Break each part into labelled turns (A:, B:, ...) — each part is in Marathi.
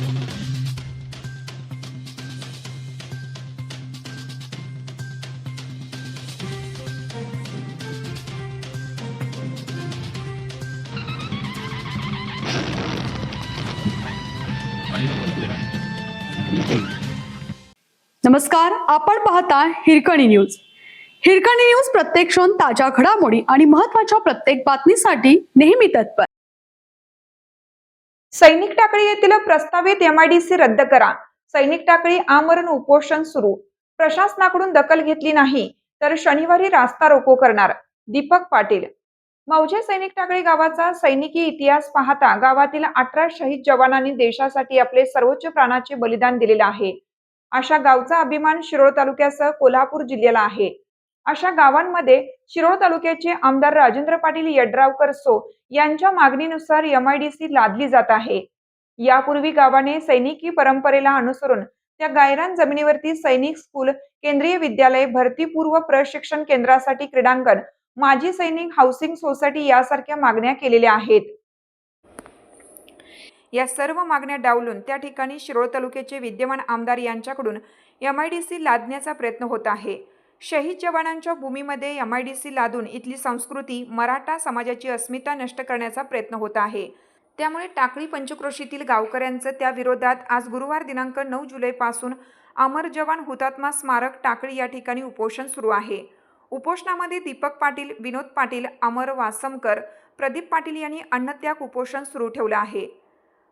A: नमस्कार, आपण पाहता हिरकणी न्यूज. हिरकणी न्यूज प्रत्येक क्षण ताज्या घडामोडी आणि महत्त्वाच्या प्रत्येक बातमीसाठी नेहमी तत्पर.
B: सैनिक टाकळी येथील प्रस्तावित MIDC रद्द करा. सैनिक टाकळी आमरण उपोषण सुरू. प्रशासनाकडून दखल घेतली नाही तर शनिवारी रास्ता रोको करणार. दीपक पाटील. मौजे सैनिक टाकळी गावाचा सैनिकी इतिहास पाहता गावातील 18 शहीद जवानांनी देशासाठी आपले सर्वोच्च प्राणाचे बलिदान दिलेले आहे. अशा गावचा अभिमान शिरोळ तालुक्यासह कोल्हापूर जिल्ह्याला आहे. अशा गावांमध्ये शिरोळ तालुक्याचे आमदार राजेंद्र पाटील यड्रावकर सो यांच्या मागणीनुसार MIDC लादली जात आहे. यापूर्वी गावाने सैनिकी परंपरेला अनुसरून त्या गायरान जमिनीवरती सैनिक स्कूल, केंद्रीय विद्यालय, भरतीपूर्व प्रशिक्षण केंद्रासाठी क्रीडांगण, माजी सैनिक हाऊसिंग सोसायटी यासारख्या मागण्या केलेल्या आहेत. या सर्व मागण्या डावलून त्या ठिकाणी शिरोळ तालुक्याचे विद्यमान आमदार यांच्याकडून MIDC लादण्याचा प्रयत्न होत आहे. शहीद जवानांच्या भूमीमध्ये MIDC लादून इथली संस्कृती, मराठा समाजाची अस्मिता नष्ट करण्याचा प्रयत्न होत आहे. त्यामुळे टाकळी पंचक्रोशीतील गावकऱ्यांचं त्या विरोधात आज गुरुवार दिनांक 9 जुलैपासून अमर जवान हुतात्मा स्मारक टाकळी या ठिकाणी उपोषण सुरू आहे. उपोषणामध्ये दीपक पाटील, विनोद पाटील, अमर वासमकर, प्रदीप पाटील यांनी अन्नत्याग उपोषण सुरू ठेवलं आहे.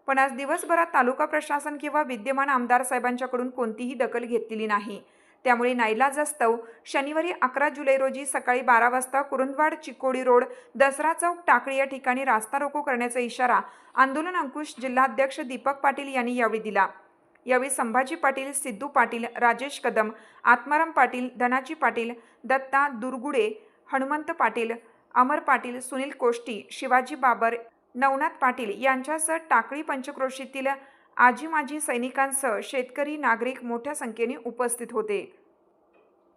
B: पण आज दिवसभरात तालुका प्रशासन किंवा विद्यमान आमदार साहेबांच्याकडून कोणतीही दखल घेतलेली नाही. त्यामुळे नाईलाजास्तव शनिवारी 11 जुलै रोजी सकाळी 12 वाजता कुरुंदवाड चिकोडी रोड, दसरा चौक, टाकळी या ठिकाणी रास्ता रोको करण्याचा इशारा आंदोलन अंकुश जिल्हाध्यक्ष दीपक पाटील यांनी यावेळी दिला. यावेळी संभाजी पाटील, सिद्धू पाटील, राजेश कदम, आत्माराम पाटील, धनाजी पाटील, दत्ता दुर्गुडे, हनुमंत पाटील, अमर पाटील, सुनील कोष्टी, शिवाजी बाबर, नवनाथ पाटील यांच्यासह टाकळी पंचक्रोशीतील आजी माजी सैनिकांसह शेतकरी नागरिक मोठ्या संख्येने उपस्थित होते.